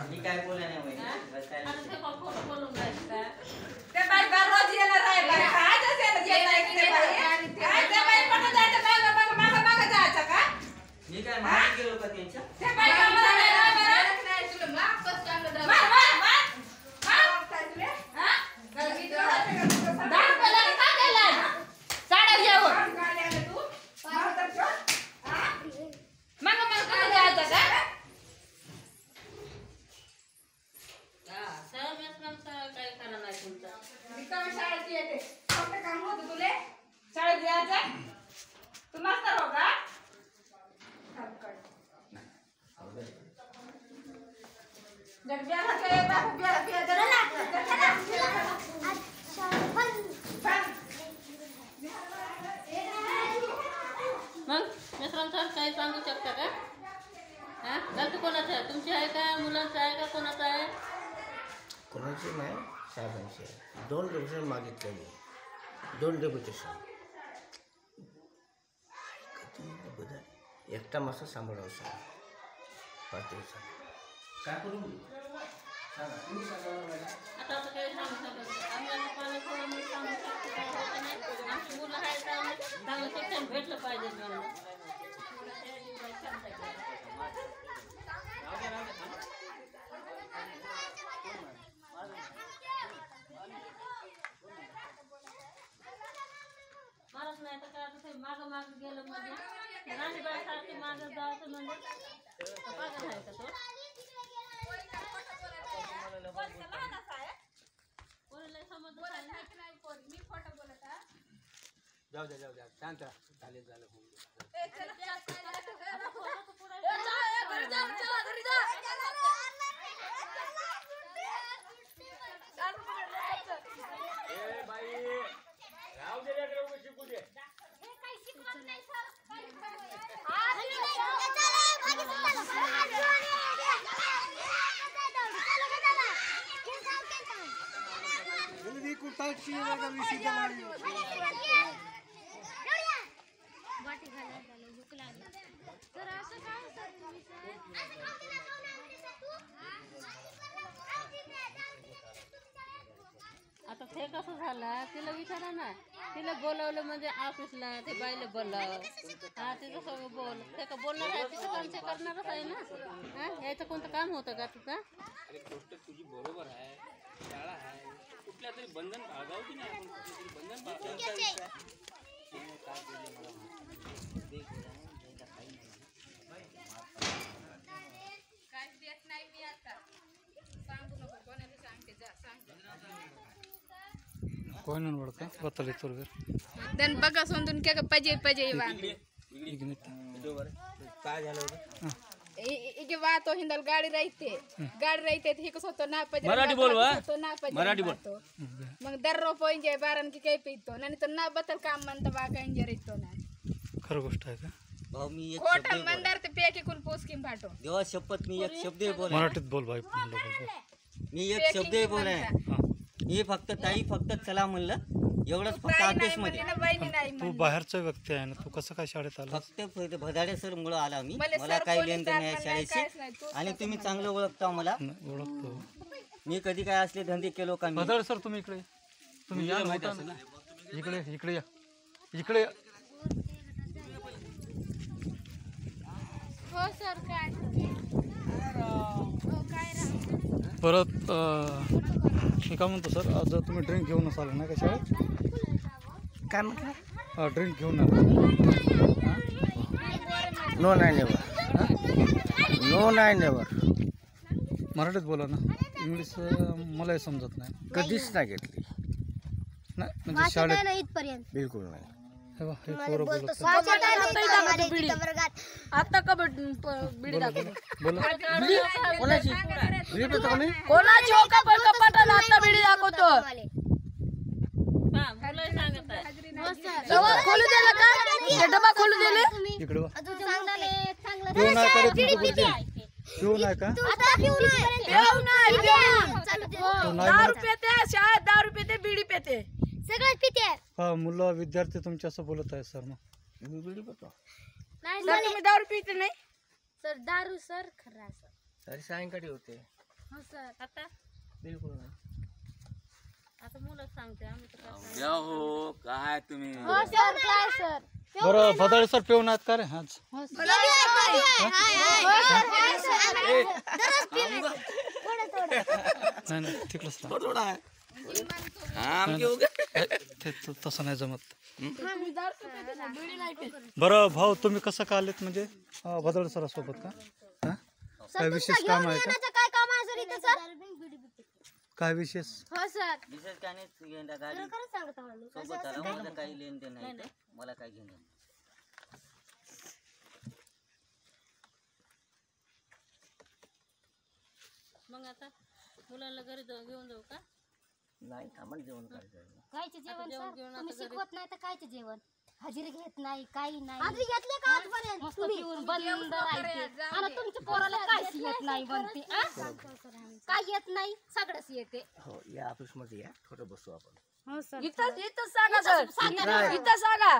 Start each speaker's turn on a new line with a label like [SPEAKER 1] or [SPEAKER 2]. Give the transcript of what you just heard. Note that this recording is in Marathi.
[SPEAKER 1] मी काय बोलले नाही
[SPEAKER 2] ते बाई रोज येणार आहे बाई आजच येणार ते बाई ते बाई पण जायचं मागं जायचं का
[SPEAKER 1] मी काय मागे गेलो का त्यांच्या
[SPEAKER 2] ते बाई कामाला नाही तुला मागच चांगलं दार तुला हां दार पडला का गेला साडा जेवण गाडी आले तू मारत છો हां मागं काय जायचं का
[SPEAKER 3] काय करणार नाही तुमचा
[SPEAKER 2] रिकामी शाळेत येते फक्त काम होतं तुले शाळेत जायचं तू मास्तर हो का जग बियाला ते बापू बियाला बिया दे
[SPEAKER 3] मग मित्रांनो काही सांगू शकता का हा गलती कोणाचं आहे तुमची आहे का मुलांचं आहे का कोणाचं आहे
[SPEAKER 4] कोणाची नाही साहेबांची आहे 2 डेप्युटेशन मागितलेली 2 डेप्युटेशन एकटा मासा सांभाळावं सांग 5 दिवसात
[SPEAKER 1] काय करू सांगा तुम्ही सांगा
[SPEAKER 3] आता असं काही सांगू शकत आम्ही आता पाणी थोडं मी सांगू शकतो काय होत नाही आमची मुलं आहेत चांगलं शिक्षण भेटलं पाहिजे मला मारत नाही तर काय मागं गेलं म्हणजे राणीबाई सारखी मागं जायचं म्हणजे पागल आहे का तो कोणाला समजत नाही
[SPEAKER 2] मी खोटं बोलत आहे
[SPEAKER 4] जाऊ द्या शांत झाले झालं
[SPEAKER 3] आता ते कसं झालं तिला विचारा ना तिला बोलवलं म्हणजे ऑफिसला ते बाईला बोलव हा तिचं सगळं बोल ते का बोलणार आहे तिचं काम ते करणारच आहे ना हा यायचं कोणतं काम होतं का तुझं
[SPEAKER 5] अरे गोष्ट तुझी बरोबर आहे शाळा आहे कुठल्या तरी बंधन भागाव की नाही आपण कुठलं तरी बंधन
[SPEAKER 2] काय देत नाही मी आता सांगू नको कोणाला सांगते जा सांग
[SPEAKER 6] कोण ओळखा ಗೊತ್ತಲ್ಲ ತೋರ್ಗರ್
[SPEAKER 2] दन बघा सोंदून के पजे
[SPEAKER 4] काय झालं होतं
[SPEAKER 2] इके वातो हिंदल गाडी राहते हे कसं होतं ना पजे
[SPEAKER 5] मराठी बोलवा
[SPEAKER 2] तो ना पजे
[SPEAKER 5] मराठी बोल
[SPEAKER 2] मग दर्रो पोइंजे बारन की काही पितो नाही तर ना बतल काम म्हणतं बा काही येतो ना
[SPEAKER 6] खरं गोष्ट आहे का
[SPEAKER 1] भाऊ मी एक
[SPEAKER 2] खोटं मंदार ते पेकी कुल पोस्किम फाटो
[SPEAKER 1] देवा शपथ मी एक शब्द बोले
[SPEAKER 6] मराठीत बोल भाई
[SPEAKER 1] मी एक शब्द बोले मी फक्त ताई फक्त चला म्हणलं एवढंच फक्त ऑफिस मध्ये
[SPEAKER 6] तू बाहेरचा व्यक्ती आहे ना तू कसं काय शाळेत आला
[SPEAKER 1] फक्त भदाडे सर मुळे आला मी मला काही लेन देण नाही शाळेशी आणि तुम्ही चांगलं ओळखता मला
[SPEAKER 6] ओळखतो
[SPEAKER 1] मी कधी काय असले धंदे केलो का मी
[SPEAKER 6] बदल सर तुम्ही इकडे तुम्ही या ना इकडे या इकडे या
[SPEAKER 2] हो सर काय
[SPEAKER 6] परत मी काय म्हणतो सर आज तुम्ही ड्रिंक घेऊनच आले ना का शाळेत
[SPEAKER 4] काय म्हटलं
[SPEAKER 6] ड्रिंक घेऊन आले
[SPEAKER 4] नो नाही नेवर
[SPEAKER 6] मराठीत बोला ना इंग्लिश मलाही समजत नाही
[SPEAKER 4] कधीच नाही घेतली
[SPEAKER 6] नाही म्हणजे शाळेत
[SPEAKER 4] बिलकुल नाही
[SPEAKER 6] हे बघ, हे पोरं बोलत
[SPEAKER 3] आता का बिडी दाखवतो
[SPEAKER 6] बोला
[SPEAKER 4] कोणाची बिडी पितो का मी
[SPEAKER 3] कोणाची हो का पटाला आता बिडी दाखवतो मुलं सांगत आहे खोलू दिलं का डबा खोलू दिले
[SPEAKER 6] इकडे बघ. पिऊ नाही का रे तुमचं बुद्धी? पिऊ नाही का
[SPEAKER 3] दारू पेते शाळेत दारू पेते बिडी पेते
[SPEAKER 6] हा मुलं विद्यार्थी तुमच्या असं बोलत आहे सर मग
[SPEAKER 4] मी बिडी पितो.
[SPEAKER 2] नाही
[SPEAKER 7] सर तुम्ही दारू पिते नाही?
[SPEAKER 2] सर दारू सर खरं सर.
[SPEAKER 4] तरी सायंकाळी होते.
[SPEAKER 2] हो सर.
[SPEAKER 3] आता
[SPEAKER 4] बिलकुल नाही.
[SPEAKER 3] आता मुलं सांगते आम्ही तर काय सांगू.
[SPEAKER 5] द्या हो काय तुम्ही
[SPEAKER 2] हो सर काय सर.
[SPEAKER 6] बरं भदाळे सर पिऊन आहेत का रे आज? नाही नाही तिकडंच राहा. ते तसं नाही जमत. बरं भाऊ तुम्ही कसं का आलेत म्हणजे भदाळे सरासोबत का? हा? काय विशेष काम आहे का?
[SPEAKER 2] काय काम आहे सर इथं सर?
[SPEAKER 6] काय विशेष?
[SPEAKER 2] हो सर.
[SPEAKER 1] विशेष काय नाही यंदा गाडी
[SPEAKER 2] खरंच सांगतो आम्ही.
[SPEAKER 1] सोबत आला माझं काही लेन देन नाही इथं. मला काय घेणं नाही.
[SPEAKER 3] मग आता मुलांना घरी घेऊन जाऊ का?
[SPEAKER 4] नाही आम्हाला जेवण करायचं.
[SPEAKER 2] कायचे जेवण
[SPEAKER 3] जेवण
[SPEAKER 2] सर?
[SPEAKER 3] घेऊन
[SPEAKER 2] तुम्ही
[SPEAKER 3] आता घरी-
[SPEAKER 2] शिकवत नाही तर कायचे जेवण? हजेरी घेत नाही काही नाही. हजेरी घेतले का आजपर्यंत? मस्त पिऊन बंद राहते आणि तुमच्या पोराला काहीच येत नाही बनते. काय येत नाही सगळंच येते.
[SPEAKER 4] हो या ऑफिस मध्ये या थोडं बसू आपण.
[SPEAKER 2] हो सर.
[SPEAKER 7] इथं सांगा सर. इथं सांगा.